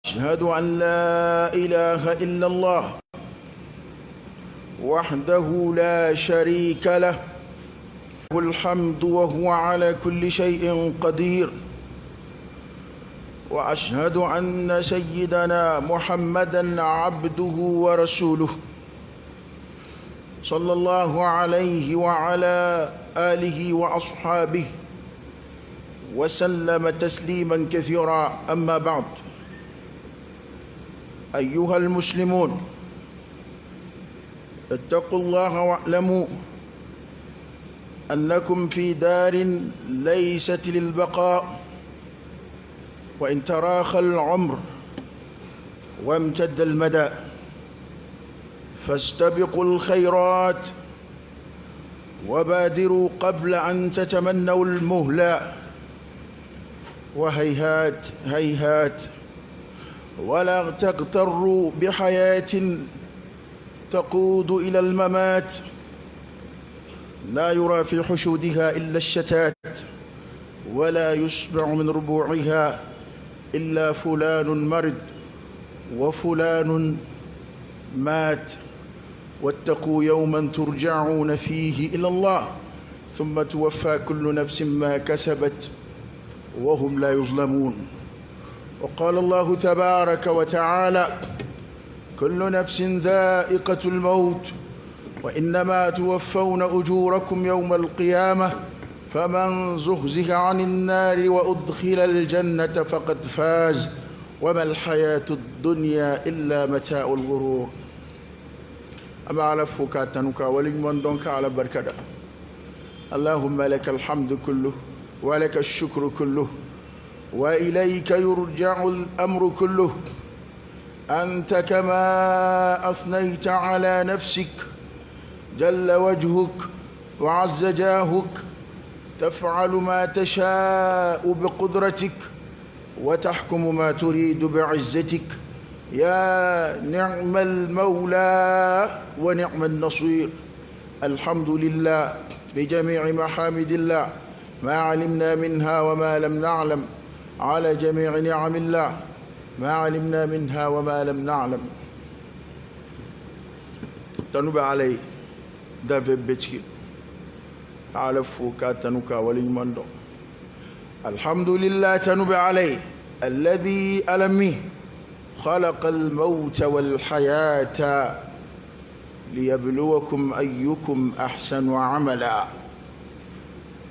أشهد أن لا إله إلا الله وحده لا شريك له له الحمد وهو على كل شيء قدير. وأشهد أن سيدنا محمدًا عبده ورسوله صلى الله عليه وعلى آله وأصحابه وسلم تسليما كثيرا. أما بعد، أيها المسلمون، اتقوا الله واعلموا أنكم في دار ليست للبقاء، وإن تراخى العمر وامتد المدى فاستبقوا الخيرات وبادروا قبل أن تتمنوا المهلة. وهيهات هيهات، ولا تغتروا بحياة تقود إلى الممات لا يرى في حشودها إلا الشتات، ولا يشبع من ربوعها إلا فلان مرد وفلان مات. واتقوا يوما ترجعون فيه إلى الله ثم توفى كل نفس ما كسبت وهم لا يظلمون. وقال الله تبارك وتعالى: كل نفس ذائقة الموت وإنما توفون أجوركم يوم القيامة فمن زحزح عن النار وأدخل الجنة فقد فاز وما الحياة الدنيا إلا متاع الغرور. أما على فكاتنك ولمن دونك على بركة. اللهم لك الحمد كله ولك الشكر كله وإليك يرجع الأمر كله. أنت كما أثنيت على نفسك جل وجهك وعز جاهك تفعل ما تشاء بقدرتك وتحكم ما تريد بعزتك. يا نعم المولى ونعم النصير. الحمد لله بجميع محامد الله، ما علمنا منها وما لم نعلم، على جميع نعم الله ما علمنا منها وما لم نعلم. تنوب عليه دافع بيتكي على فوكا تنوكا وليمندو. الحمد لله تنوب عليه الذي ألمه خلق الموت والحياة ليبلوكم أيكم أحسن عملا.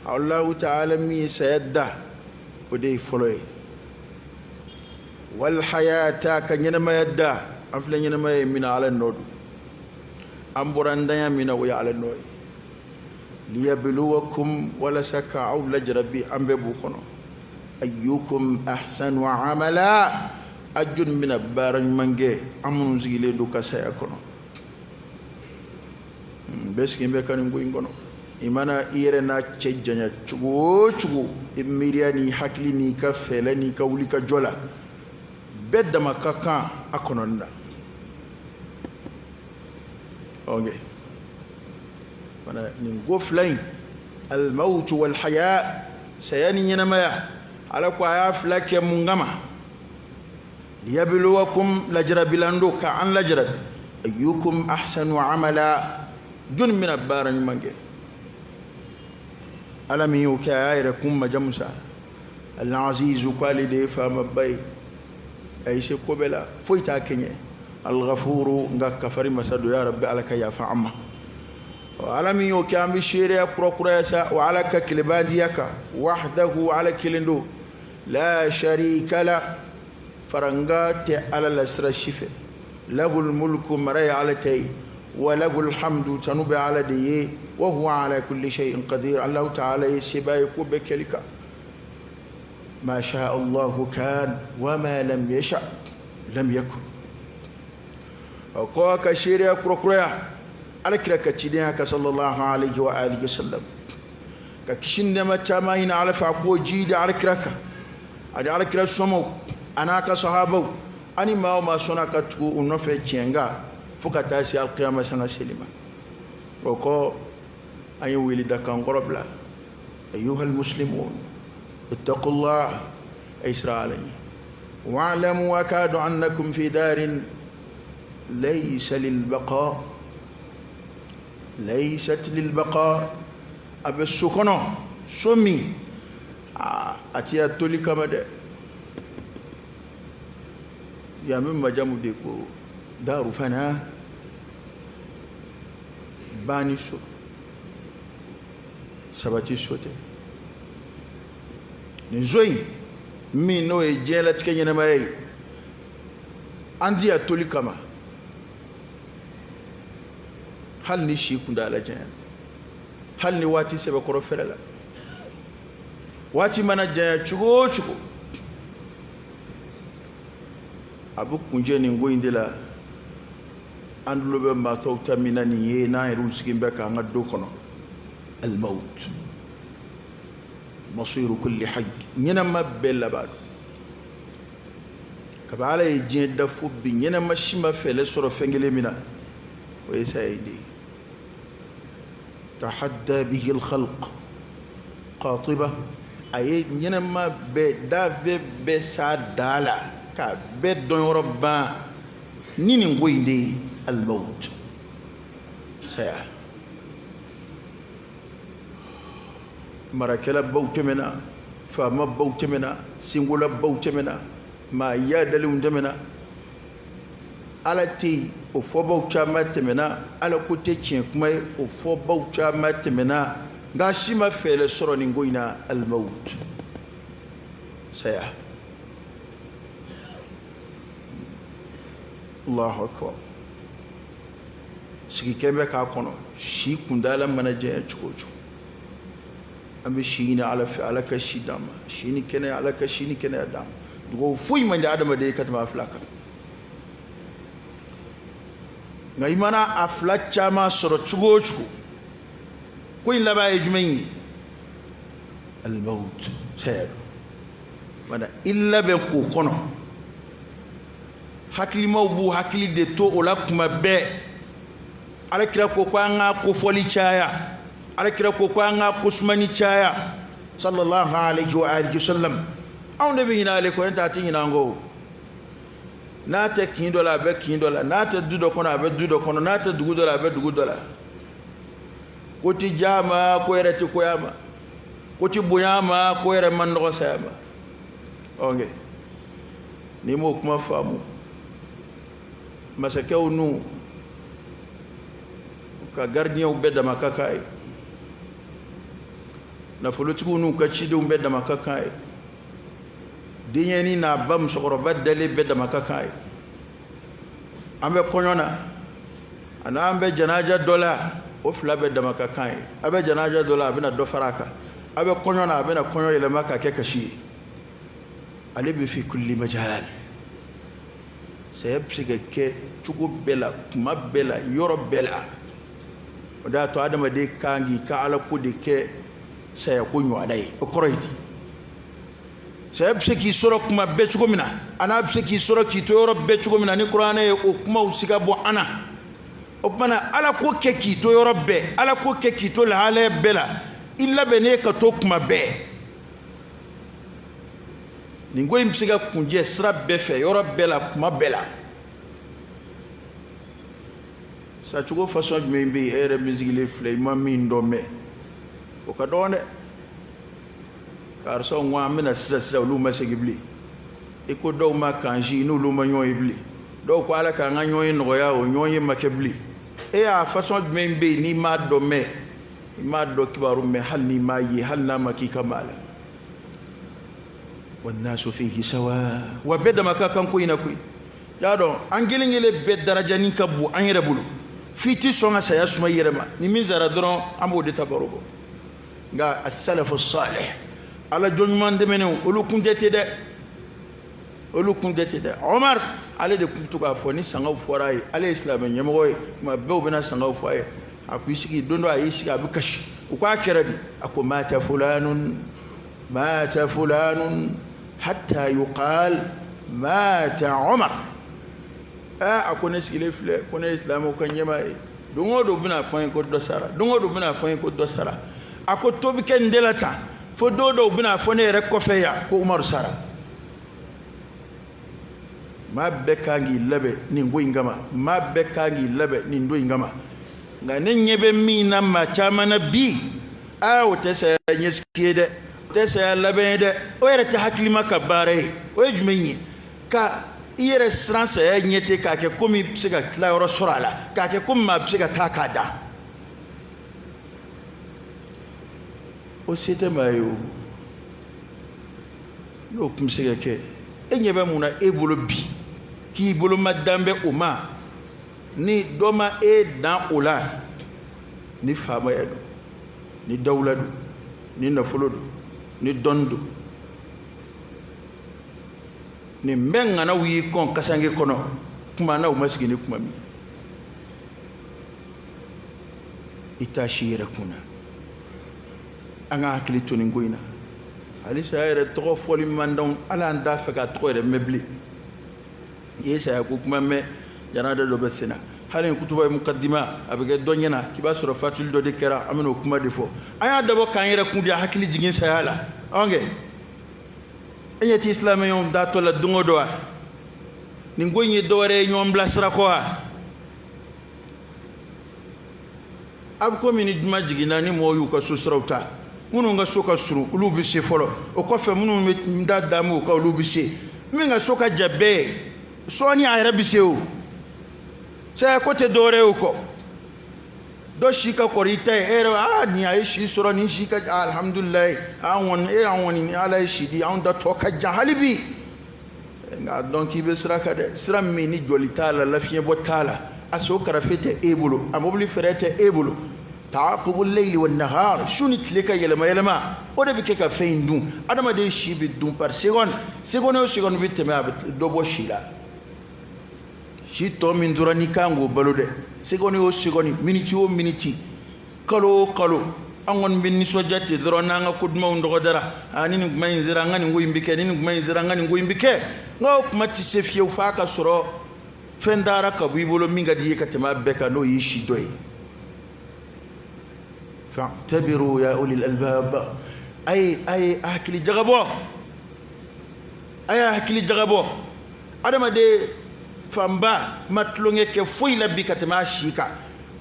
الله تعالى مي سيده ودي فلوي والحياة كان ينما يده أفلن ينما من على النور أمبران دايا من ويا على النور ليبلوكم ولا شك أو لجربي أمببوكنا أيكم أحسن عملا. أجن من بارن منجي أمون زيلي دوكا سيكون بس كم بكاني نقولينكنا إمانا إيرنا تجنيا تشو إميرياني حكليني كفلني كوليك جولا بدما كاكا أكوننا. أوكي أنا نقول لين الموت والحياة سياني ينمايا على كوايا فلك يا منغما ليبلوكم لجرب لاندو كأن لجرب أيكم أحسن عملا. جن من البارن منجي ألم يكايركم مجمسا العزيز قال فما باي أي شيء قبلا فويتا كنيه الغفور كفر مسد يا رب عليك يا فعما. وألم يكام شيريا بروكريسا وعلى كلباديك وحده على كلندو لا شريك له فرنغات على الأسر الشفاء له الملك مري على تي وله الحمد تنوب على ديه وهو على كل شيء قدير. الله تعالى يسبا يقول بكلك ما شاء الله كان وما لم يشاء لم يكن. وقوك شيريا بروكريا على كركتشدينك صلى الله عليه وآله وسلم ككشن ما تماين على فعقو جيد على كركا على كرك سمو أنا كصحابه أني ما صنعك تقول نفع تينغا فكتاسي القيامة سنة سليمة. وقو أي ولدك أنقرب أيها المسلمون اتقوا الله إسرائيل واعلموا أكاد أنكم في دار ليست للبقاء أبي السكنة سمي أتي أتولي كما ده يا مما جامو ديكو دار فنا باني سو sabati sote ni zoyi mi no e jela tike na mai andi atoli kama hal ni shi kunda ala jan hal ni wati sebe koro ferala wati mana jan chugo abu kunje ni ngoindela andulo be ma tawta minani ye na iru sigimbe ka ngaddo kono الموت مصير كل حي ينما بلا بعد كبالا يجي دفو بي ينما شيما فele soro fengele mina ويسايدي تحدى به الخلق قاطبه اي ينما بدافي بسادالا كا بدون ربا نيني غويندي الموت سيا marakela bautemena fama bautemena singula bautemena ma ya dalum temena alati o fo baucha matemena ala ko te chien kuma o fo baucha matemena ga shima fele soro ni ngoina al maut saya Allahu akbar sigi kembe ka kono shi kundala manaje chukochu ambe shini ala ka shidama shini kene ala ka shini kene adam dugo fuy man da adama de katama aflaka ngai mana aflacha ma soro chugo ko in laba ejmeni al maut sayad mana illa be ko kono hakli mawbu hakli de to ola kuma be ala kira ko nga ko foli chaya ala kira ko nga kusmani chaya sallallahu alaihi wa alihi wasallam aw nabi hina le ko enta tin hina ngo na ta kin dola be kin dola na ta dudo kono be dudo kono na ta dugu dola be dugu dola ko ti jama ko yere ti ko yama ko ti buyama ko yere man do sayama onge ni mo kuma famu masakau nu ka gardien be da makakai na folotiku nu ka chidum be da makakai dinyeni na bam sokoro badale be da makakai ambe konyona ana ambe janaja dola o fla be da makakai abe janaja dola bina do faraka abe konyona bina konyo ile maka ke kashi alibi fi kulli majal sayabsiga ke chugo bela kuma bela yoro bela oda to adama de kangi ka ala ko de ke saya kunyo alai okoroiti sayabsiki sura kuma be chugo mina ana absiki sura ki to yoro be chugo mina ni qur'ana e o kuma usiga bo ana o bana ala ko ke ki to yoro be ala ko ke ki to la ala bela illa bene ka to kuma be ningo imsiga kunje sra be fe yoro bela kuma bela sa chugo façon de mbi ere musique le flay mami ndome o ka done car so ngwa mina sisa lu ma segibli e ko do ma kanji no lu ma nyon ibli do ko ala ka nga nyon no ya o nyon makebli e a façon de mbi ni ma do me ma do kibaru me hal ni ma yi hal na maki kamala wan nasu fihi sawa wa beda makaka ko ina ko ya do angelingele be daraja ni kabu an yere bulu fiti songa saya suma yerema ni min zara doron ambo de tabarugo nga as-salaf as-salih ala jonman de menen olu kundete de Omar ale de kuntu ga foni sanga foray ale islam nyamo ma bew bena sanga foay apisigi dondo ayi siga bu kashi ko akirabi ako mata fulanun hatta yuqal mata Omar akone sigile fle kone islamo kanyema dongo do bina fon ko do sara ako tobi ken delata fo do bina fon re ko feya ko Umar sara ma bekangi labe ni ngoingama ma bekangi labe ni ndoingama ngane nyebe mina ma chama na bi aw tesa nyeskiede tesa labe de o yere ta haklima ka bare o jumenyi ka iyere sransa ya nyete ka ke komi psika tla oro sorala ka ke komi ma psika takada o sete mayo lo kumsika ke enyebe muna ebolo bi ki bolo madambe uma ni doma dan ola ni fama ya ni dawla ni nafulo ni dondo ni menga na wi kon kasange kono kuma na umasiki ni kuma mi itashira kuna anga hakili to ni ngoina ali sayere to foli mandon ala anda faka to re mebli yesa ya kuma me janada do betsena halin kutuba mukaddima abege donyana kiba sura fatul do de kera amino kuma defo aya dabo kan yere kundi hakili jigin sayala onge enyati islam yon dato la dungo doa ni ngoynye doore ñom blasra ko ab ko mini duma jigina ni mo yu ka susrawta munu nga soka suru ulubi se folo o ko fe munu nda damu ko ulubi se mi nga soka jabe so ni ayra bi se o se ko te doore o ko do shika korita era ni ay shi sura ni shika alhamdulillah awon ni ala shi di on da to ka jahalibi nga donc ibe sraka de sram mi ni jolita la lafiye botala aso karafete ebulu amobli ferete ebulu تعاقب الليل والنهار شو نتلك يلما وده بكيكا فين دون أنا ما دي شي بدون بار سيغون بيتما دوبو شيلا شي تو من دوراني كانغو بلوده سيغوني مينيتي كالو angon bin sojati drona nga kudma ndodara ani nguma inzira ngani ngoyimbike ni nguma inzira ngani ngoyimbike ngo kumati sefie ufaka soro fendara kabibolo minga diye katema beka no yishi doy فاعتبروا يا أولي الألباب أي أهكلي جغبو أدما دي فامبا مطلونغي كفوي لبي كتما شيكا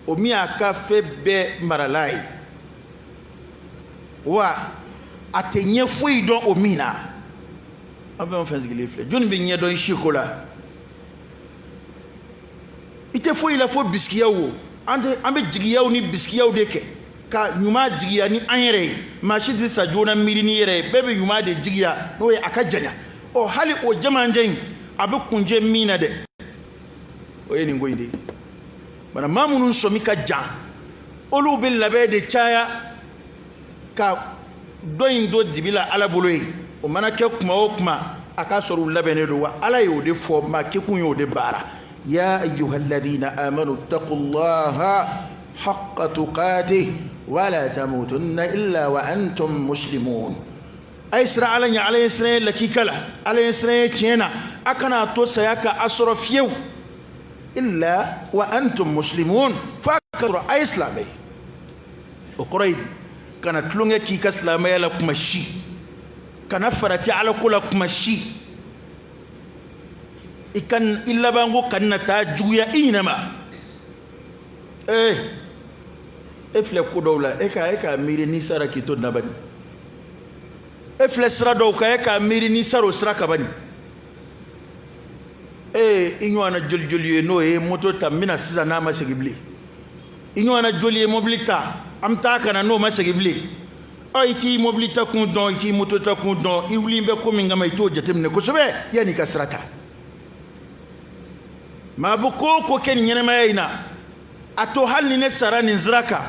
وميا كافي بي مرالاي و أتنيه فوي دون أمينا أبا مفنزي ليفلي جون بي نيدون شيكولا إتي فوي لفو بسكياو أمي جياو ني بسكياو ديكي ka nyuma jigiya ni anyere mashidi sa jona mirini yere bebe nyuma de jigiya no ya akajanya o hali o jamanjen abu kunje mina de o yeni ngoyde bana mamunun somi ka jan olu bil labe de chaya ka doyin do dibila ala boloyi o mana ke kuma o kuma aka soru labe ne do wa ala yo de fo ma ke kun yo de bara ya ayyuhalladhina amanu taqullaha haqqa tuqatih ولا تموتن إلا وأنتم مسلمون أيسرع على إسرائيل لكي كلا على إسرائيل تينا أكنا توسياك أصرف يو إلا وأنتم مسلمون فأكثر إسلامي وقريب كانت لونغي كي كسلامي لكم الشي كان فرتي على كلكم الشي إكان إلا بانغو كان نتاجويا إينما efle kudola eka miri ni sara kito nabani efle sra do ka eka miri ni saro sra kabani inywana joljoli no moto tamina siza na masegibli inywana joli mobilita amta kana no masegibli iti mobilita kun don iti moto ta kun don iwlimbe ko minga mai to jatemne ko sobe yani kasrata mabuko ko ken nyene mayina ato halni ne sara ni zraka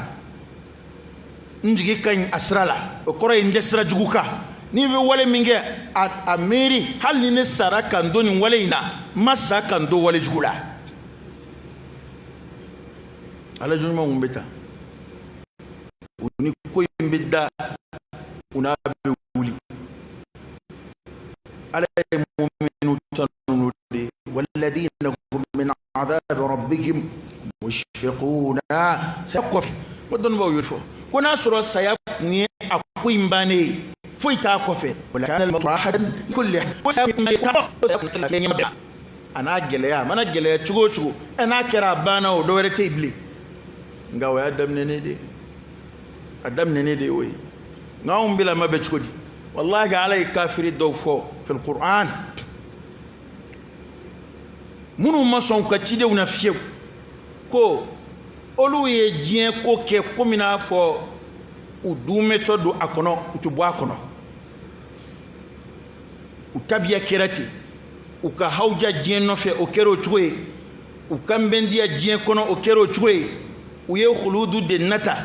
njigi kan asrala o kore inde sra juguka ni be wale minge ameri halni ne sara kan do ni wale ina masa kan do wale jugula ala junma umbeta uni ko imbida una be wuli ala mu'minu tanudi walladina hum min adhab rabbihim مشفقون سيقف ودون بو يرفو كنا سورة سيقني أقوم باني فويتا كوفي ولكان المطرحة كل ana geleya mana geleya chugo chugo ana kira bana o dore te ibli nga wa adam nene de oy nga bila mabe chukodi wallahi alay kafiri do fo fil qur'an munu mason ka cide una fiew ko olu ye jien ko ke komina fo u du méthode akono utu bo akono u tabiya kerati u ka hawja jien no fe o kero chuwe u kambendia jien kono o kero chuwe u ye khuludu de nata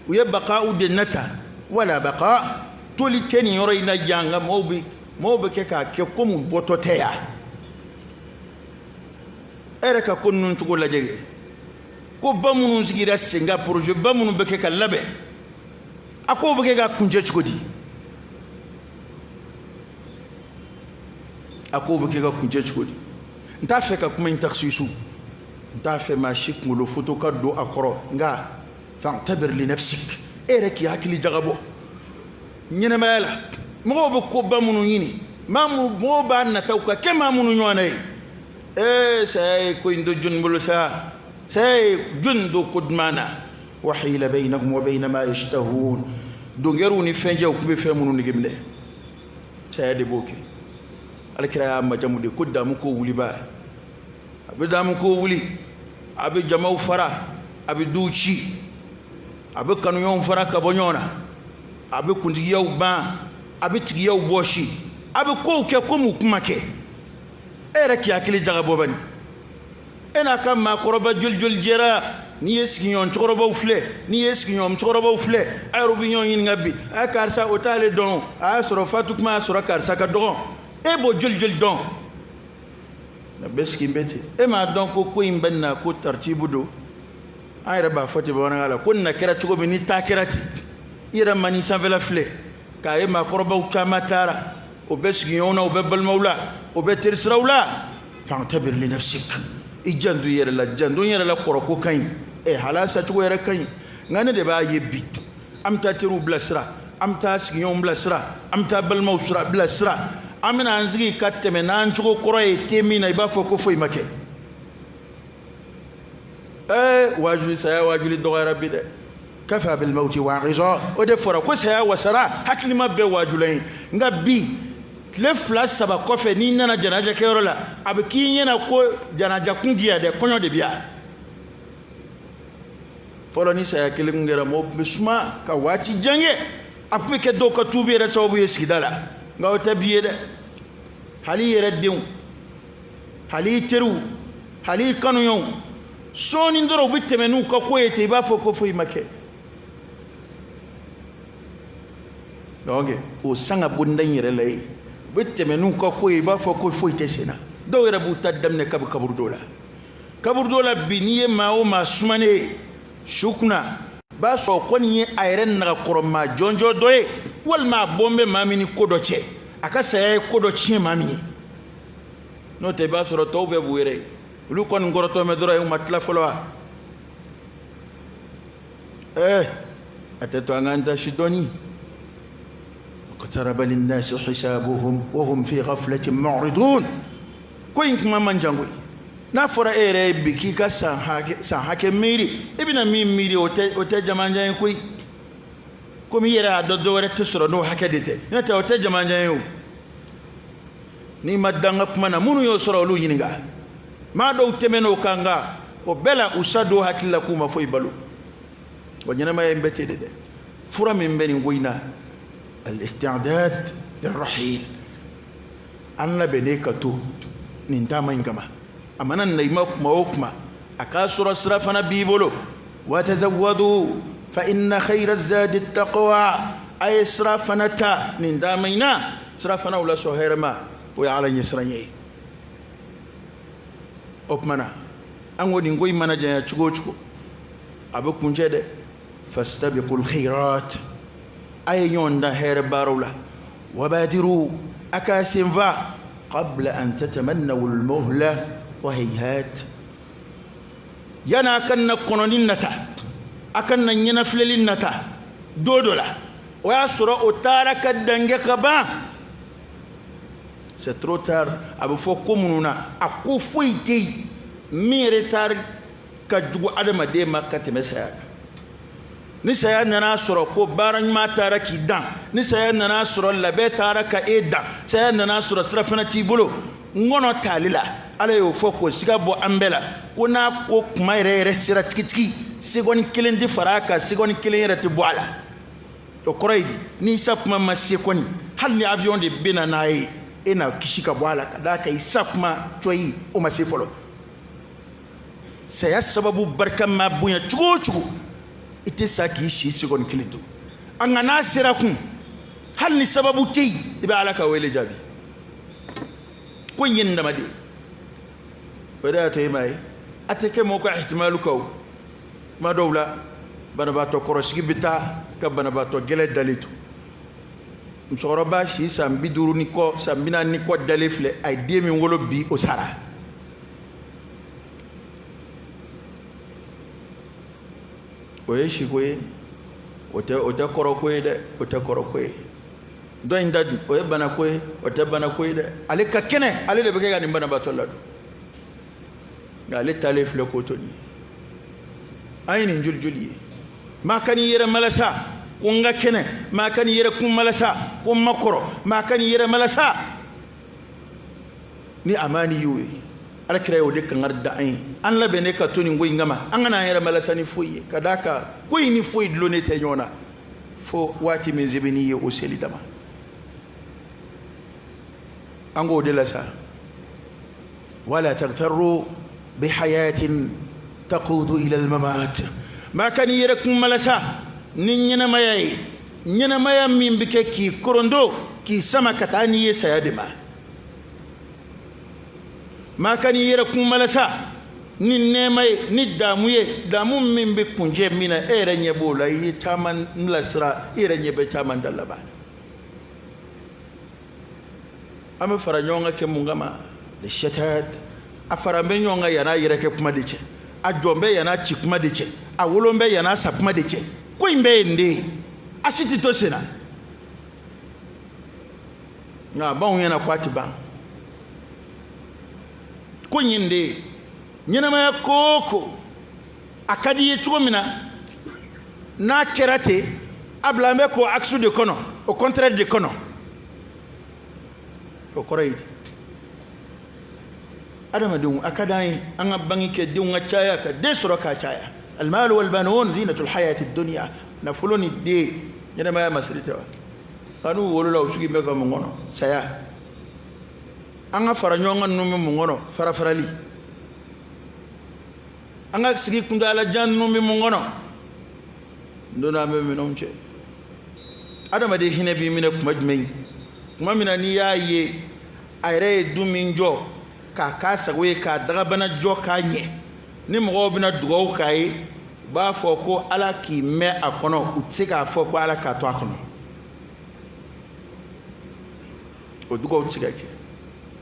u ye baqa'u de nata wala baqa toli teni yoro ina janga mawbe ke ka ke komu bototeya ere ka konnun chugo la jege ko bamunu sigira senga projet bamunu beke ka labe ako beke ga kunje chugodi ako beke ga kunje chugodi nta fe ka kuma intakhsisu nta fe ma shik mulo foto ka do akoro nga fa'tabir li nafsik ere ki hakili jagabo nyene mala mo be ko bamunu yini mamu mo ba na tawka kema munu nyone say ko indo junbulu sa say jundu qudmana wa hila bainahum wa bain ma yashtahun dongeruni fenje ko be femunu ni gemde say de boki alkira ma jamude kuddamu ko wuli ba abidamu ko wuli abi jamaw fara abi duci abi kanu yon fara ka bonyona abi kundi yaw ba abi tigi yaw boshi abi ko ke ko mu kuma ke era ki akili jagabo bani ena kam ma koroba juljul jera ni yeski nyon choroba ufle ni yeski nyom choroba ufle ayro bi nyon yin ngabi akar sa otale don a soro fatuk ma soro kar sa ka don e bo juljul don na beski mbete e ma don ko imbanna ko tartibu do ayra ba fati ba wana ala kunna kera chugo bi ni takirati ira mani sanvela fle ka e ma koroba uchama tara o beski yona o bebal maula o betir srawla fa'tabir li nafsik ijandu yere la jandu yere la koroko kan e halasa chugo yere kan ngane de ba yebbi amta tiru blasra amta sigiyon blasra amta bal mausra blasra amina anzigi katteme nan chugo koro e temina iba foko foi make wajuli saya wajuli do rabbi de kafa bil maut wa'iza o de fora ko saya wasara hakli mabbe wajulain ngabi le flash saba kofe ni nana janaja kerola abiki nyena ko janaja kundiya de konyo de bia folo ni saya kilim ngera mo bisuma ka wati jange apike do ka tubi re sawu yesidala ngaw tabiye de hali yere dew hali teru hali kanu yon soni ndoro bitemenu ka ko yete ba foko foi make donc o sanga bundan yere lay bitemenu ka ko ba foko foi tesena do yere bu taddam ne kabur dola biniye mawo masumane shukna ba so konye ayren na koroma jonjo doye wal ma bombe mamini kodoche akasa kodoche mamini no te ba soro tawbe buire lu kon ngoroto me doro matla folwa atatu anganda shidoni قترب للناس حسابهم وهم في غفلة معرضون كوين كما منجانغوي نافورا ايري بكي كا سان هاكي ميري ابنا ميري اوتي جمانجان كوي كومي يرا دودو ورا تسرو نو هاكي ديتي نتا اوتي جمانجان ni madanga kumana munu yo soro lu yininga ma do temeno kanga o bela usado hakilla kuma foi balu wanyana ma yembete de fura min beni ngoina الاستعداد للرحيل أنا بنيكتو ننتام إنكما أمانا نيمك موكما أكاسر أسرافنا بيبولو وتزودوا فإن خير الزاد التقوى أي إسرافنا تا ننتامينا إسرافنا ولا سهير ما ويعلى يسرني أكمنا أنو نقول منا جاي تشكو أبوكم جد فاستبقوا الخيرات أي يوندا هير بارولا وبادروا أكاسنفا قبل أن تتمنوا المهلة وهيهات ينا كنا قنونين نتا أكنا ينفلل نتا دودولا ويسرع أتارك الدنجك با c'est trop tard abu fo ko mununa akko foyte mi retard ka jugu adama de makka te mesaya ni saya nana soro ko baran ma tara ki dan ni saya nana soro labe tara ka eda saya nana soro srafana tibulo ngono talila ala yo foko siga bo ambela kuna ko kuma yere sira tikitiki segon kilen di faraka segon kilen yere te boala to koroidi ni sapma ma sekoni hal ni avion de bena nae ena kishika boala kadaka isapma choyi o ma sefolo saya sababu barka ma bunya chugo ite saki shi segon kilen do angana sira kun hal ni sababu tei ibe alaka wele jabi ko yinda made wada to yimay atake moko ihtimalu kaw ma dawla bana ba to koroski bita ka bana ba to gele dalitu msoro ba shi sambi duru ni ko sambina ni ko dalifle ay demi wolo bi o sara oye shi koye ote koro koye de ote koro koye do indad oye bana koye ote bana koye de ale ka kene ale de be ga ni bana ba to ladu ale talif le kotoni ayni juljuli ma kan yere malasa ko nga kene ma kan yere kum malasa ko makoro ma kan yere malasa ni amani yuwi ala kira yo de kan arda ay an la bene ka toni ngoy ngama an na yere malasa ni foyi kadaka koy ni foyi lo ne te nyona fo wati min zibini ye o seli dama ango de la sa wala taghtaru بحياة تقود إلى الممات ما كان يركم ملسا نينا مايا من بكي كورندو كي سما كتاني سيادما ما كان يركم ملسا نينا ماي نداموي دامو من بكونجي منا إيرانيا بولا يتامن ملسرا إيرانيا بتامن دلبا أما فرانيونغا كمونغاما للشتات afarambe nyonga yana yireke kuma deche ajombe yana chikuma deche awolombe yana sapuma deche ko imbe ndi ashiti to sena na bawo yana kwati ba ko nyinde nyina ma koko akadi yechomina na kerate ablambe ko aksu de kono au contraire de kono ko koreidi adama dun akadai an abangi ke dun chaya ka de suraka chaya almal wal banun zinatul hayati ad-dunya na fuloni de yana ma masrita kanu wolo la usugi mega mongono saya anga faranyonga numi mongono farali anga sigi kundala jan numi mongono ndona me minomche adama de hinabi mina kuma jmei kuma mina ni yaye ayre duminjo ka kasa we ka daga bana jo ka nye ni mo bina dugo kai ba fo ko ala ki me akono utsika fo ko ala ka to akono o dugo utsika ki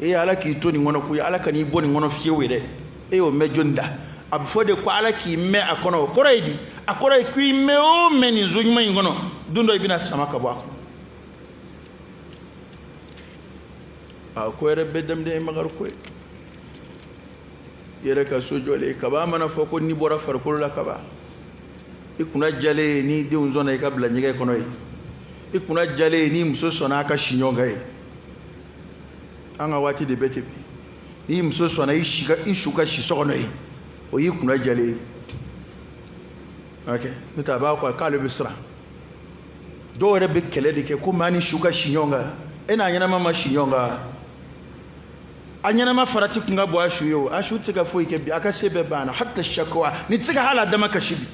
e ala ki to ni ngono ku ala ka ni boni ngono fiewe de e o mejonda ab fo de ko ala ki me akono ko reidi akoro ku me o meni zonyuma ngono dundo ibina samaka bo akono a ko re bedam de magar ko yere ka sojole kaba mana foko ni bora farkolo la kaba ikuna jale ni de unzona e kabla nyige kono e ikuna jale ni muso sona ka shinyonga e anga wati de bete ni muso sona ishuka shisono e o yikuna jale okay nitaba ko kale bisra do re be kele de ke ko mani shuka shinyonga ena nyana mama shinyonga anyana mafarati kunga bo ashuyo ashu tika fo ike bi akasebe bana hatta shakwa ni tika hala dama kashibi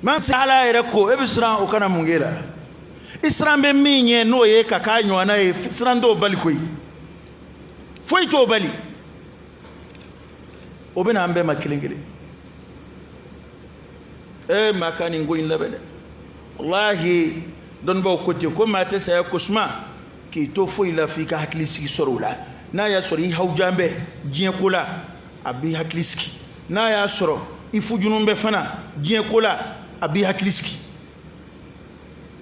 man hala ereko ebisra ukana mungela isram be minye no ye kakanywa na e isram do bali koi foi to bali obena ambe makilingile makani ngoyin labede wallahi don ba ko te ko mate saya kusma ki to fo ila fika haklisi sorula na ya sori hawjambe jien kola abi hakliski na ya soro ifujunumbe fana jien kola abi hakliski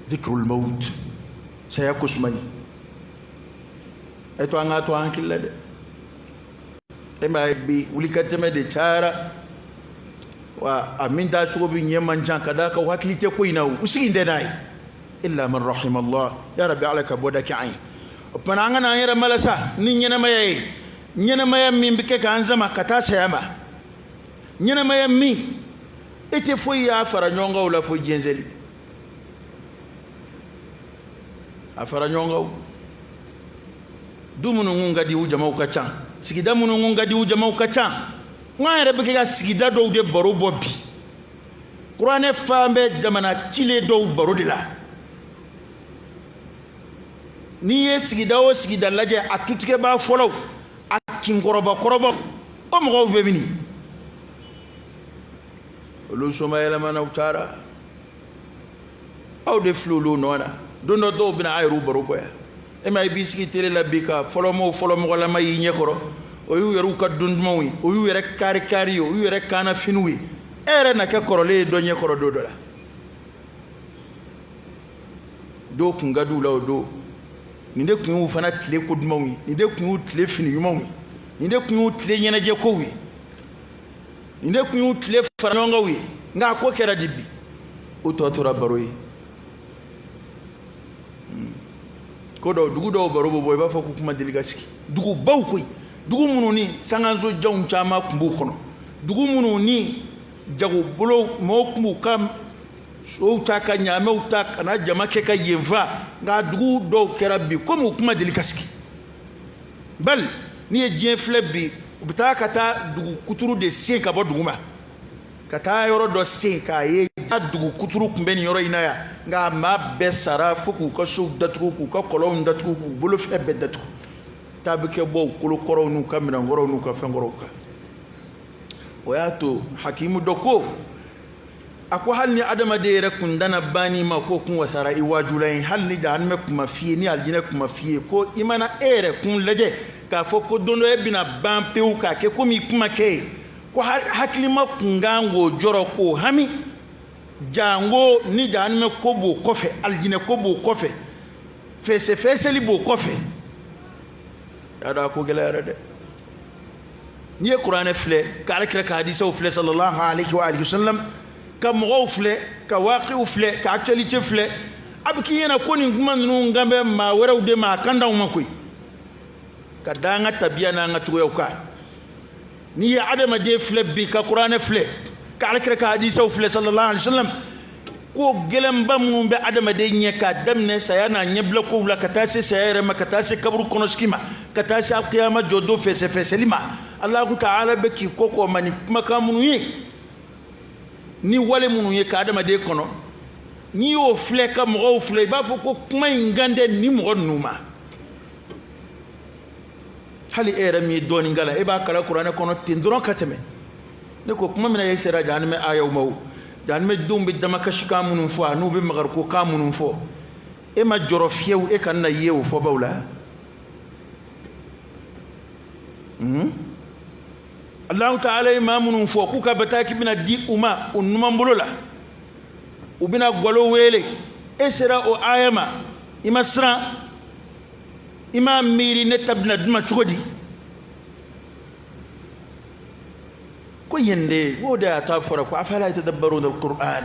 dhikrul maut sayakusmani eto anga to hankilla de e ma bi wuli kateme de cara wa aminta sugo bi nyeman jan kada ka waklite ko ina usigi ndenai illa man rahimallah ya rabbi alaka bodaki ayn pananga na yera malasa ni nyena maye nyena maye min bike ka anzama kata sayama nyena maye mi ite foi ya fara nyonga wala fo jenzeli afara nyonga dumunu ngunga di ujama ukacha sigida munu ngunga di ujama ukacha ngayere bike ga sigida do de baro bobbi qur'ane fambe jamana chile do baro dila ni ye sigida o sigida laje atutike ba folo akin koroba o mo be bini lo soma yela mana utara aw de flulu nona dondo do bina ayru baro ko ya e may biski tele la bika folo mo la may nyekoro o yu yeru ka dundmo wi o yu yere kari o yu yere kana finwi ere na ke korole do nyekoro do la do kunga du la do ni de kun fana tile ko duma wi ni de kun tile fini yuma wi ni de kun tile nyena je ko wi ni de kun tile faranonga wi nga ko kera dibbi o to to rabaroyi ko do dugu do baro boy ba fa ko kuma deligaski dugu baw koy dugu mununi sanganzo jawn chama kumbu kono dugu mununi jago bolo mo kumbu kam so ta ka nyame uta kana jama ke ka yeva nga dugu do kera bi ko kuma deligaski bal ni e jien flebi ubita kata dugu kuturu de sen ka bo duguma kata yoro do sen ka ye dugu kuturu kumbeni yoro inaya nga ma besara fuku ko so datuku ku ko kolon datuku ku bolo fe be datuku tabike bo kolo koro nu kamina ngoro nu ka fengoro ka wayato hakimu doko ako halni adama de rekun dana bani ma ko kun wasara iwajulain halni dan me kuma fie ni aljina kuma fie ko imana ere kun leje ka foko dondo e bina bampe u ka ke komi kuma ke ko haklima kungango joro ko hami jango ni janme ko bo kofe aljine ko bo kofe fese li bo kofe ada ko gelere de ni qur'an fle ka alkira ka hadisa fle sallallahu alaihi wa alihi wasallam ka mo fle ka waqi fle ka actualité fle abki yana ko ni kuma nu ngambe ma waraw de ma kanda ma koy ka danga tabiya na nga tuyo ka ni ya adama de fle bi ka qur'an fle ka alkira ka hadisa fle sallallahu alaihi wasallam ko gelem bamu be adama de nyeka damne sayana nyebla ko la katase sayere ma katase kabru kono skima katase alqiyama jodo fese lima allah ta'ala be ki koko mani makamunu yi ni wale munu yi ka adama de kono ni o fle ka mo fle ba fo ko kuma ngande ni mo numa hali era mi doni ngala e ba kala qur'ana kono tindron kateme ne ko kuma mina yesera janme ayaw maw janme dumbi dama kashika munun fo anu be magar ko kamunun fo e ma joro fiew e kan na yew fo bawla Allah ta'ala imamunun fo ku ka bataki bina di uma unuma mbolola ubina golo wele esera o ayama imasra imam miri ne tabna duma chugodi ko yende woda ta fara ko afala tadabbaruna alquran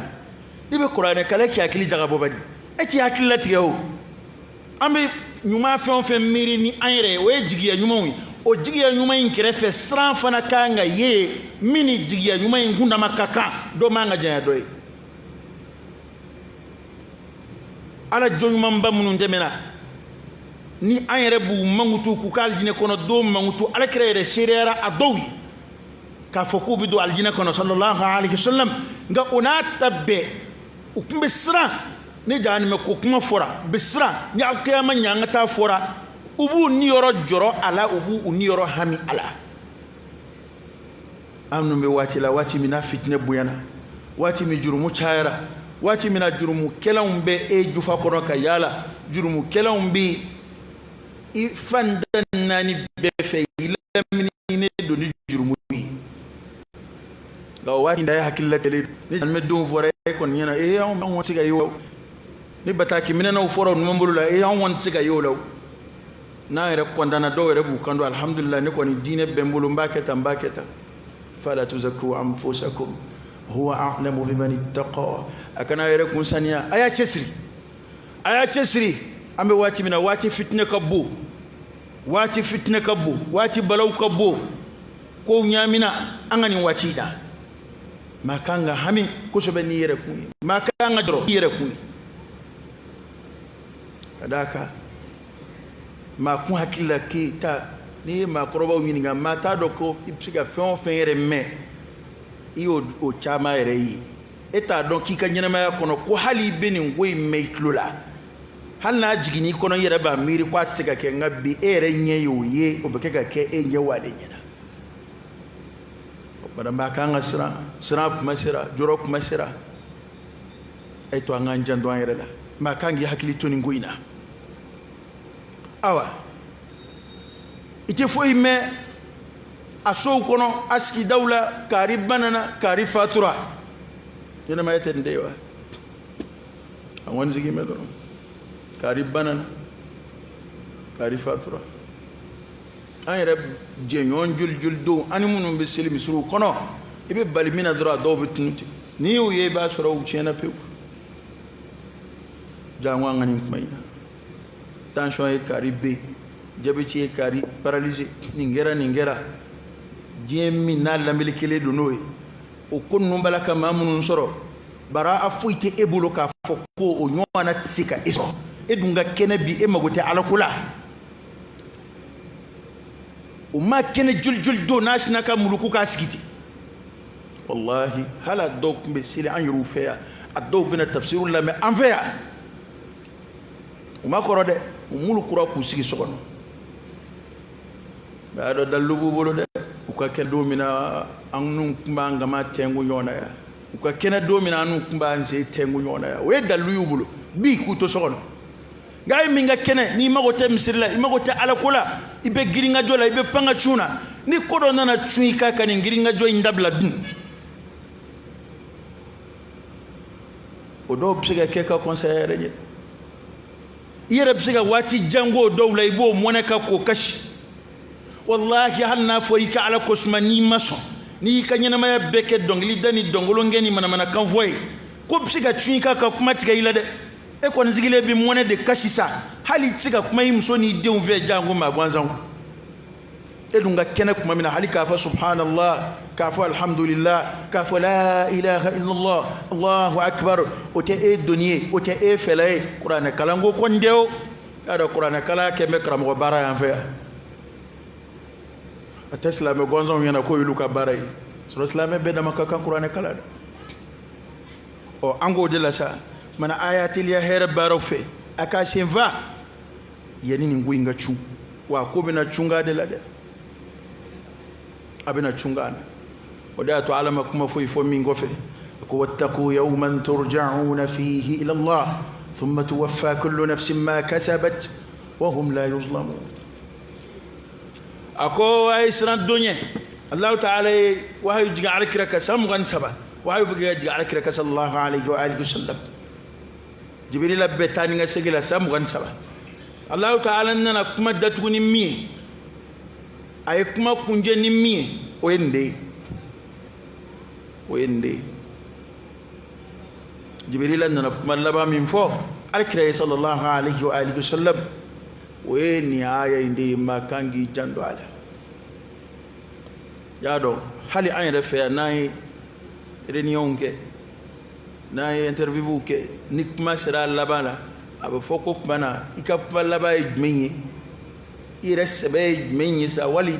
dibe qur'an kala ki akili jaga bobadi eti akilati yo ambe nyuma fe miri ni ayre we jigiya nyuma wi o jigiya nyuma inkire fe sran fana kanga ye mini jigiya nyuma ingunda makaka do manga jaya doy ala jonyuma mbamunu ndemena ni ayre bu mangutu ku kaljine kono do mangutu ala kreere shirera adowi ka foku bidu aljina kono sallallahu alaihi wasallam nga ona tabbe ukumbe sra ne jani me ko kuma fora bisra ni alqiyama nyanga ta fora ubu ni yoro joro ala ubu ni yoro hami ala amnu me wati la wati mina fitne buyana wati mi jurumu chayara wati mina jurumu kelawumbe e jufa kono ka yala jurumu kelawumbi ifandanani befe ilamini ne doni jurumu ga wati ndaya hakilla tele ni me dum fora kon nyana e on won siga yo ni bataki minena fora no mbulula e on won siga yo law na yɛrɛ kɔntana dɔw yɛrɛ b'u kan don alhamdulillah ne kɔni diinɛ bɛ n bolo n b'a kɛ tan fala tuzakku anfusakum huwa a'lamu biman ittaqa a kana yɛrɛ kun saniya a y'a cɛsiri an bɛ waati min na waati fitinɛ ka bon waati balaw ka bon kow ɲaamina an ka nin waati da maa kan ka hami kosɛbɛ n'i yɛrɛ kun ye maa kan ka dɔrɔn i yɛrɛ kun ye ka d'a kan maa kun hakili la k'e ta n'i ye maakɔrɔbaw ɲininka maa t'a dɔn ko i bɛ se ka fɛn o fɛn yɛrɛ mɛn i y'o caman yɛrɛ ye e t'a dɔn k'i ka ɲɛnamaya kɔnɔ ko hali i bɛ nin ko in mɛn i tulo la hali n'a jiginna i kɔnɔ i yɛrɛ b'a miiri ko a tɛ se ka kɛ nka bi e yɛrɛ ɲɛ y'o ye o bɛ kɛ ka kɛ e ɲɛ wale ɲɛna o kumana maa kan ka siran kuma sera jɔrɔ kuma sera a ye to an k'an janto an yɛrɛ la maa kan k'i hakili to nin ko in na awa i tɛ foyi mɛn a sow kɔnɔ a sigidaw la kaari banana kaari fatura ɲɛnamaya tɛ nin de ye wa a kɔni sigi mɛn dɔrɔn kaari banana kaari fatura an yɛrɛ jɛɲɔgɔn joli don an ni minnu bɛ seli misiriw kɔnɔ i bɛ bali min na dɔrɔn a dɔw bɛ tunu ten n'i y'u ye i b'a sɔrɔ u tiɲɛna pewu jango an ka nin kuma in na tension ye kaari b jabɛti ye kaari paralyse nin kɛra diɲɛ min n'a lamɛli kelen don n'o ye o ko ninnu b'a la ka maa minnu sɔrɔ bara a foyi tɛ e bolo k'a fɔ ko o ɲɔgɔnna tɛ se ka e sɔrɔ e dun ka kɛnɛ bi e mago tɛ ala ko la o ma kɛnɛ joli don n'a sina ka muluku k'a sigi ten wallahi hali a dɔw tun bɛ seli an yɛrɛw fɛ yan a dɔw bɛna tafsiriw lamɛn an fɛ yan o ma kɔrɔ dɛ u mulukura k'u sigi so kɔnɔ mɛ a dɔ dalilu b'u bolo dɛ u ka kɛnɛ don min na an n'u tun b'an gama tɛngu ɲɔgɔn na yan u ka kɛnɛ don min na an n'u tun b'an sen tɛngu ɲɔgɔn na yan o ye dalilu y'u bolo bi k'u to so kɔnɔ nka a ye min ka kɛnɛ n'i mago tɛ misiri la i mago tɛ ala ko la i bɛ girinkajɔ la i bɛ pan ka cun na ni ko dɔ nana cun i ka nin girinkajɔ in dabila dun o dɔw bɛ se ka kɛ ka kɔnsaya yɛrɛ ye i yɛrɛ bɛ se ka waati jango dɔw la i b'o mɔnɛ ka k'o kasi wallahi hali n'a fɔra i ka ala ko suma n'i ma sɔn n'i y'i ka ɲɛnamaya bɛɛ kɛ dɔnkili da ni dɔnkolonkɛ ni manamanakan fɔ ye ko bɛ se ka cun i ka kuma tigɛ i la dɛ e kɔni sigilen bɛ mɔnɛ de kasi sa hali i tɛ se ka kuma i muso n'i denw fɛ jango maa gansan e dun ka kɛnɛ kuma min na hali k'a fɔ subhanallah k'a fɔ alhamdulillah k'a fɔ la ilaha illallah allahu akbar o tɛ e doni ye o tɛ e fɛla ye kuranɛ kalanko kɔni tɛ o y'a dɔn kuranɛ kalan kɛ n bɛ karamɔgɔ baara yan fɛ yan a tɛ silamɛ gansanw ɲɛna ko y'olu ka baara ye sɔrɔ silamɛ bɛɛ dama ka kan kuranɛ kalan dɛ ɔ an k'o de la sa mana a y'a teliya hɛrɛ baaraw fɛ a k'a sen fa yanni nin ko in ka cun wa ko bɛna cunga de la dɛ a bɛna cunga na o de y'a to ala ma kuma foyi fɔ min kɔfɛ ko wattaqu yawman turja'una fihi ila Allah thumma tuwaffa kullu nafsin ma kasabat wa hum la yuzlamun a ko a ye siran don ɲɛ Allahu ta'ala ye wahayu jigin alakira ka san 23 wahayu bɛ kɛ jigin alakira ka sallallahu alaihi wa alihi wasallam Jibrila bɛ taa ni ka segin la san 23 Allahu ta'ala nana kuma datugu ni min ye a ye kuma kunjɛ ni min ye o ye nin de ye o ye nin de ye Jibrila nana kuma laban min fɔ alakira ye sallallahu alaihi wa alihi wasallam o ye nin aya in de ye maa kan k'i janto a la y'a dɔn hali an yɛrɛ fɛ yan n'an ye réunion kɛ n'an ye interview kɛ ni kuma sera a laban la a bɛ fɔ ko kuma na i ka kuma laban ye jumɛn ye i yɛrɛ sɛbɛ ye jumɛn ye sa wali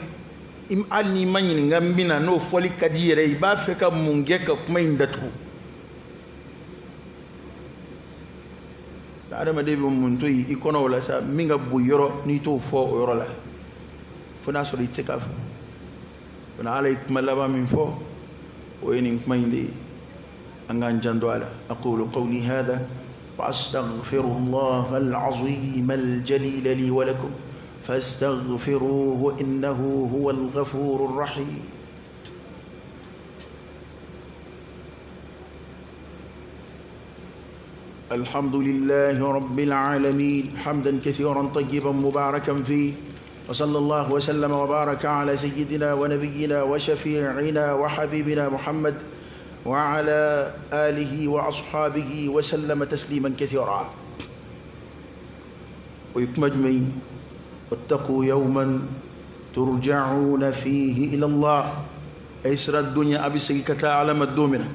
hali n'i ma ɲininka min na n'o fɔli ka di i yɛrɛ i b'a fɛ ka mun kɛ ka kuma in datugu adamaden bɛ mun to yen i kɔnɔ o la sa min ka bon yɔrɔ n'i t'o fɔ o yɔrɔ la fo n'a sɔrɔ i tɛ se k'a fɔ fana ala ye kuma laban min fɔ o ye nin kuma in de ye an k'an janto a la aqulu qawli hadha wa astaghfirullaha al-azim al-jalil li wa lakum fastaghfiruhu innahu huwal ghafurur rahim الحمد لله رب العالمين حمدا كثيرا طيبا مباركا فيه، وصلى الله وسلم وبارك على سيدنا ونبينا وشفيعنا وحبيبنا محمد وعلى آله وأصحابه وسلم تسليما كثيرا. ويكمجمي واتقوا يوما ترجعون فيه إلى الله، أيسر الدنيا أبي سيكتا على مدومنا،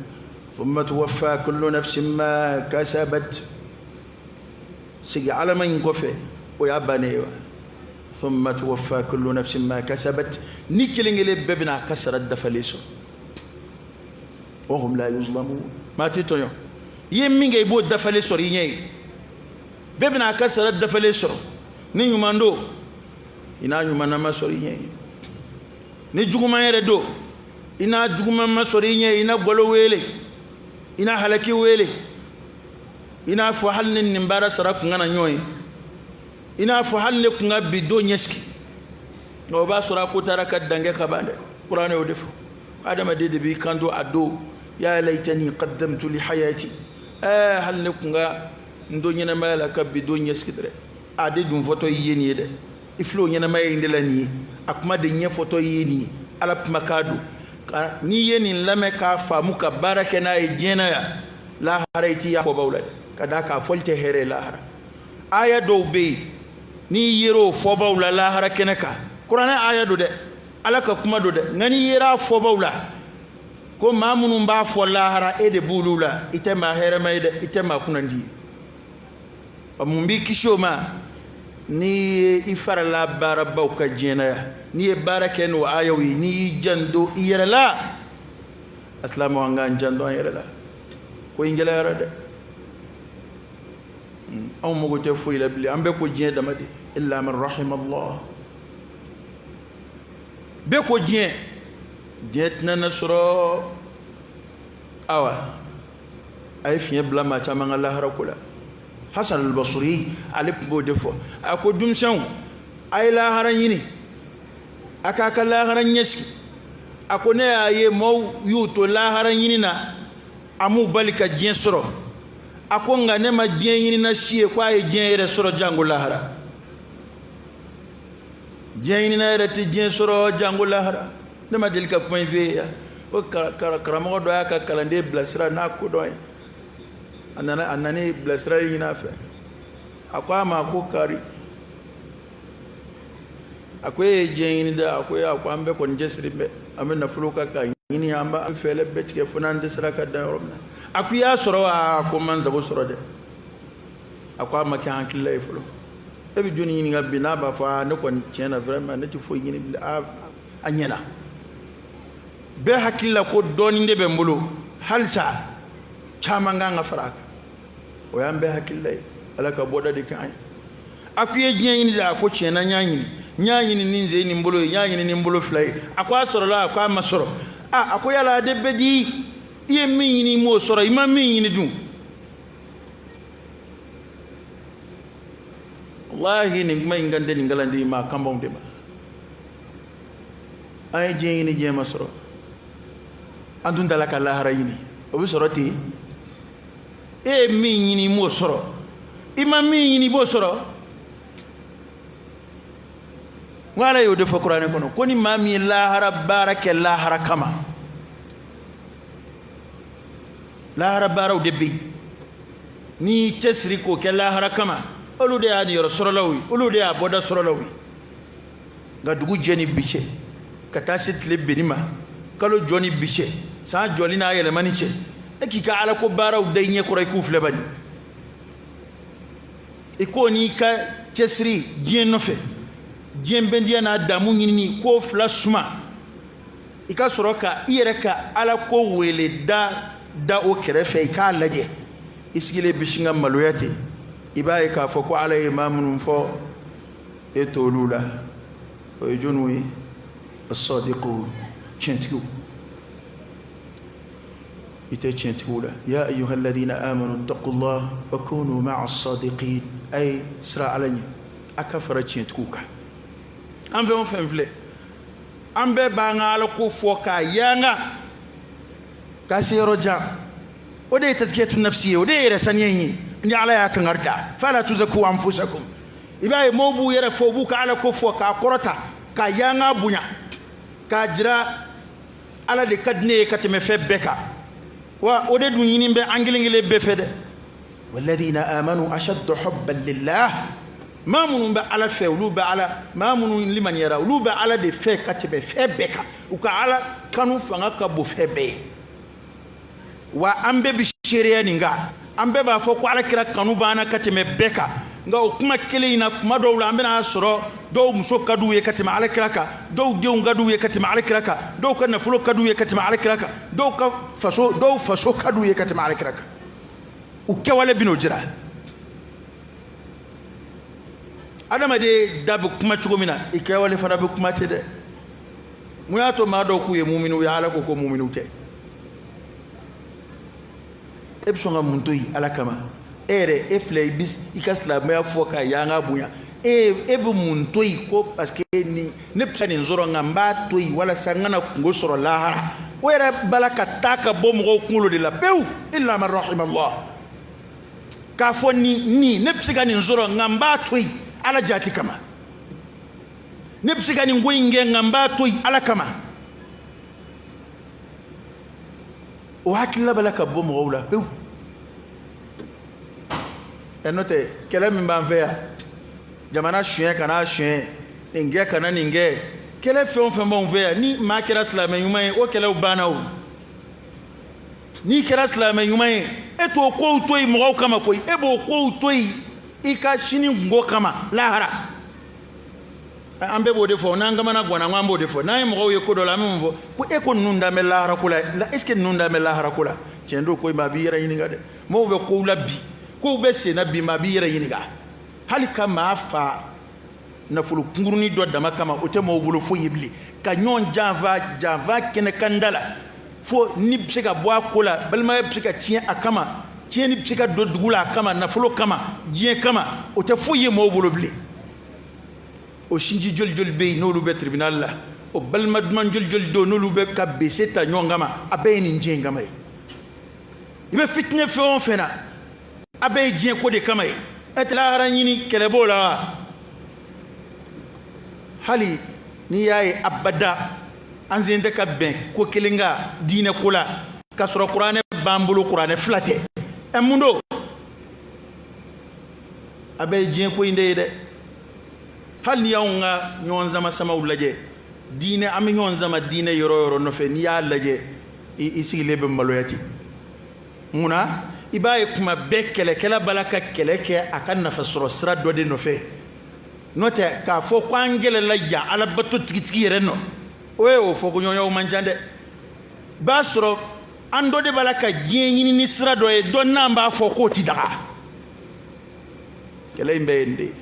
ثم توفى كل نفس ما كسبت سيجي على ما ينقفي وياباني، ثم توفى كل نفس ما كسبت نيكلين اللي ببنا كسر الدفليسو وهم لا يظلمون. ما تيتو يمين يبو الدفليسو ريني ببنا كسر الدفليسو ni nyumando ina nyumana masori nye ni juguma yere do ina juguma masori nye ina golo wele ina halaki wele ina fo halnin nimbara saraku ngana nyoy ina fo halne kunga bido nyeski no ba sura ko taraka dange kabande qur'an o defo adama dede bi kando ado ya laitani qaddamtu li hayati halne kunga ndo nyena mala ka bido nyeski dre ade dum foto yeni de iflo nyena may ndelani akuma de nye foto yeni alap makadu ni yeni lame ka famu ka barake na ejena ya la haraiti ya fobawla kada ka folte here la har aya do be ni yero fobawla la harake naka qur'ana aya do de alaka kuma do de ngani yera fobawla ko mamunum ba fo la hara ede bulula itema here mayde itema kunandi amumbi kishoma ni ifara la barabau ka jena ni barake no ayawi ni jando iyala aslamu anga jando iyala ko ingela yarade aw mogo te foyla bili ambe ko jenda madi illa man rahim Allah be ko jetna nasro awa ay fiye blama chama ngala harakula Hasan al-Basri alip bo defo ako dumsan ay la haran yini aka ka la haran yeski ako ne aye mo yuto la haran yini na amu balika jensoro ako nga ne ma jen yini na sie ko ay jen yere soro jangu la hara jen yini na yere ti jen soro jangu la hara ne ma delika point ve o karamo do aka kalande blasra na ko do anani blasra yina fe akwa ma ko kari akwe jeni da akwa ambe kon jesri be amena fuluka ka yini amba fele betike funan desra ka da romna akuya soro ko manza bo soro de akwa ma kan killa fulo e bi joni yini ngabbi na ba fa ne kon chena vraiment ne ci fo yini anyela be hakilla ko doni ndebe mbulo halsa chamanga nga faraka o yambe hakillay alaka boda de kan akuye jeni da ko chena nyanyi ninze ni mbolo nyanyi ni mbolo flay akwa soro la akwa masoro akoya la de bedi ye min ni mo soro ima min ni dum wallahi ni mai ngande ni ngalande ma kambon de ba ay jeni jema soro andun dalaka la harayini obi soroti min ni mo soro ima min ni bo soro wala yo defo qur'an kono koni mami la hara baraka la hara kama la hara barau debbi ni tesri ko ke la hara kama olude ya ni soro lawi olude ya boda soro lawi ga dugu jeni biche kata sitle benima kalo joni biche sa joli na yele maniche ekika ala ko barau daynye ko ray kufle bani ikoni ka tesri jeno fe jembendia na damu nyini ko flasma ika soroka iyereka ala ko wele da o kerefe ka laje isigile bishinga maloyate ibaye ka fo ko ala imamun fo etolula o jonwi as-sadiqun chentiku ite chentikula ya ayyuhalladhina amanu taqullaha wa kunu ma'as sadiqin ay sra alani akafara chentikuka ambe on femfle ambe bangala ko foka yanga kasiro ja ode tazkiyatu nafsiyya ode resaniyi ni ala ya kan arda fala tuzaku anfusakum ibaye mobu yere fobu ka ala ko fo ka korota ka yanga bunya ka jira ala de kadne kateme fe beka wa ode du nyini be angilingile be fede walladina amanu ashaddu hubban lillah ma munun be ala fe ulu be ala ma munun liman yara ulu be ala de fe katebe fe beka uka ala kanu fanga ka bo fe be wa ambe bi sheria ninga ambe ba fo ko ala kira kanu bana kateme beka nga o kuma kele ina kuma do la ambena soro do muso kadu ye kateme ala kira ka do de ngadu ye kateme ala kira ka do ka na fulo kadu ye kateme ala kira ka do ka faso kadu ye kateme ala kira ka u kewale bino jira adama de dabu kuma chugomina ikewale fana bu kuma tede mu ya to ma do ku ye mu'minu ya ala ko mu'minu te ebsonga muntoyi ala kama ere efle bis ikasla me afoka yanga bunya ebe muntoyi ko parce que ni ne psani nzoro ngamba toyi wala sangana ngo soro lahara wera balaka taka bom go kulo de la pew illa man rahim Allah ka foni ne psigani nzoro ngamba toyi ala jati kama ne psigani ngoyinge ngamba toyi ala kama o hakilla balaka bom go la pew enote kele min ban fe ya jamana chien kana chien ninge kana ninge kele fe on fe bon fe ya ni ma kira islamé yumay o kele ubana o ni kira islamé yumay eto ko toyi mo kama koy ebo ko toyi ika shini ngo kama lahara ambe bo defo nanga mana gwana ngambo defo nay mo ye ko do la mvo ko e ko nunda me lahara kula la est ce que nunda me lahara kula cendo koy ma bi yera yini ngade mo be ko labbi ko be se na bi ma bi yera yini ga hali kama fa na fulu kunguruni do dama kama o te mo bulu fo yibli ka nyon java kene kandala fo ni psika boa kola balma psika chien akama chien ni psika do dugula kama na fulu kama jien kama o te fo ye mo bulu bli o shinji jol be no lu be tribunal la o balma man jol do no lu be ka be seta nyongama abe ni njengama ibe fitne fe on fena abe jien ko de kama etla haranyini kelebola hali ni yayi abada anzinde ka ben ko kelinga dine kula kasro qur'ane bambulu qur'ane flate emundo abe jien ko inde de hal ni yawnga nyon zama sama ulaje dine am nyon zama dine yoro no fe ni ya laje isi lebe maloyati muna ibaye kuma bekele kala balaka keleke akan nafasro sira dode no fe note ka fo kwangele la ya ala batu tigitigi yere no o fo ko nyonyo manjande basro ando de balaka jenyini ni sira do e don namba fo ko ti daga kele mbende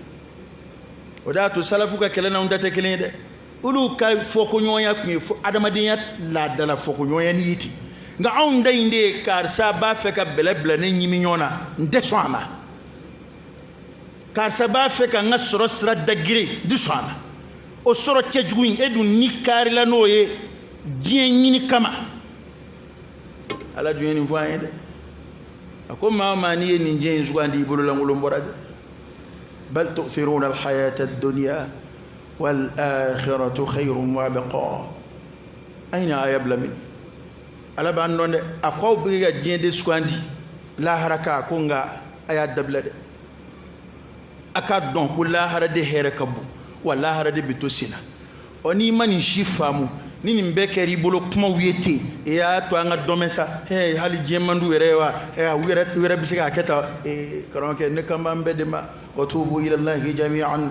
odatu salafu ka kele na undate kele de ulu ka fo ko nyonya ku fo adamadiya la dala fo ko nyonya ni yiti nga on inde karsa ba fe ka belebla ne nyimi nyona nde soama karsa ba fe ka ngasoro sra dagire du soama o soro chejuin edu ni karila noye jenyini kama ala dueni voyende akoma mani ni njen zugandi bulu langulo mborade bal tu'thiruna al-hayata ad-dunya wal akhiratu khayrun wa abqa aina ayabla min ala ba ndonde akwa bi ga jende skwandi la haraka ko nga aya dablade aka don ko la harade here kabu wala harade bitosina oni mani shifamu nini mbekeri bolo kuma wiyete ya to anga domesa he hali jemandu werewa were bisika keta karonke ne kamba mbedema watubu ila allahi jami'an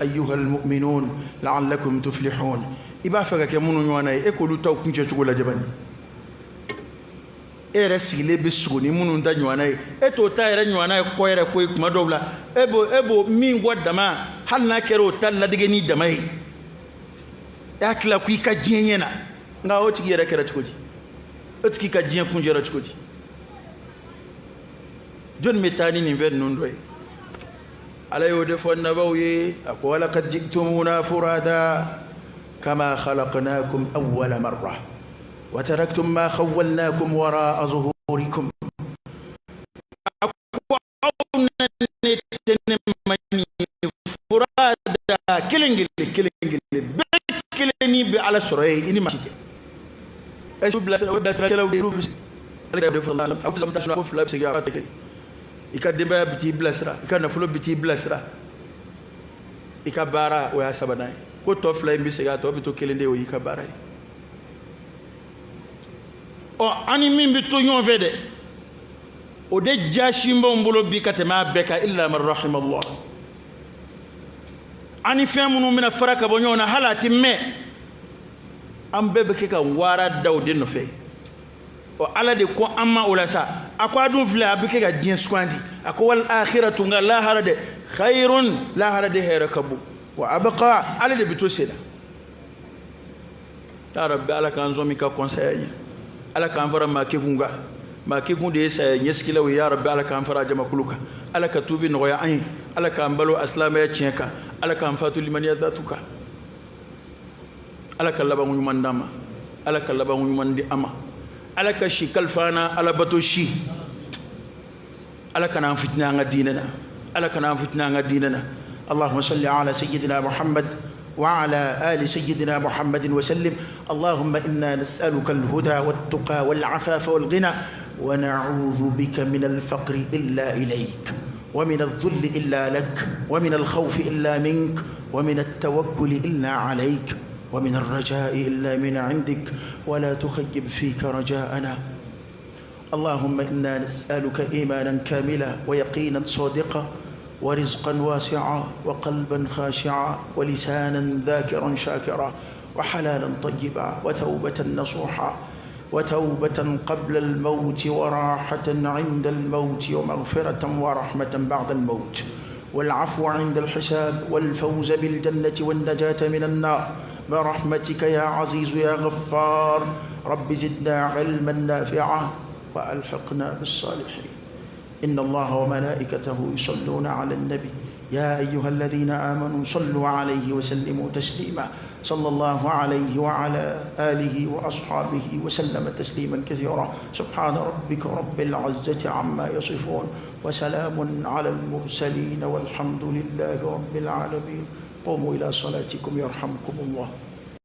ayyuhal mu'minun la'allakum tuflihun iba faga ke munu nywana e ko lu taw kunje chugula jabani ere sigile be sugoni munu nda nywana e to ta ere nywana ko ere ko kuma dobla ebo min wadama hal na kero talla dige ni damai yakla ku ka jinyena nga o tigi yere kera chukodi o tigi ka jin kunjera chukodi don metani ni ver nondoy ala yo defo nabawi akola qad jiktumuna furada kama khalaqnakum awwala marra wa taraktum ma khawwalnakum wara'a zuhurikum على سرعي إني ما شيء أشوف بلا سلا وديرو بس أنا قاعد أفهم أفهم تشنا أفهم لا بسيجا أتكلم إكاديميا بتي بلا سرا إكادنفلو بتي بلا سرا إكابارا ويا سبناي كوتو فلاي بسيجا تو بتو كيلندي ويكابارا أو أني مين بتو يوم فيدي ودي جاشين بومبلو بيكاتما بكا إلا من رحم الله أني فهمونو من الفرق بنيونا هلا تمي أم بيبكي كوارا داودين نفي o ala de ko amma ulasa akwa dum fla abike ga din skwandi akwa wal akhiratu nga la harade khairun la harade herakabu wa abqa ala de bito seda ya rabbi ala kan zo mi ka conseiller ala kan fara ma ke gunga ma ke gunde yesa nyeskila wi ya rabbi ala kan fara jama kuluka ala ka tubi no ya ayin ala kan balo aslama ya chenka ala kan fatu liman yadatuka ala kan laba mu mandama ala kan laba mu mandi ama ala ka shi kalfana ala bato shi ala kana fitna nga dinana ala kana fitna nga dinana allahumma salli ala sayyidina muhammad wa ala ali sayyidina muhammadin wa sallim allahumma inna nas'aluka al-huda wat-tuqa wal-afafa wal-ghina wa na'udhu bika min al-faqri illa ilayk wa min adh-dhulli illa lak wa min al-khawfi illa mink wa min at-tawakkuli illa alayk ومن الرجاء إلا من عندك ولا تخيب فيك رجاءنا اللهم إنا نسألك إيمانا كاملا ويقينا صادقا ورزقا واسعا وقلبا خاشعا ولسانا ذاكرا شاكرا وحلالا طيبا وتوبة نصوحا وتوبة قبل الموت وراحة عند الموت ومغفرة ورحمة بعد الموت والعفو عند الحساب والفوز بالجنة والنجاة من النار برحمتك يا عزيز يا غفار رب زدنا علما نافعا وألحقنا بالصالحين إن الله وملائكته يصلون على النبي يا أيها الذين آمنوا صلوا عليه وسلموا تسليما صلى الله عليه وعلى آله وأصحابه وسلم تسليما كثيرا سبحان ربك رب العزة عما يصفون وسلام على المرسلين والحمد لله رب العالمين قوموا إلى صلاتكم يرحمكم الله.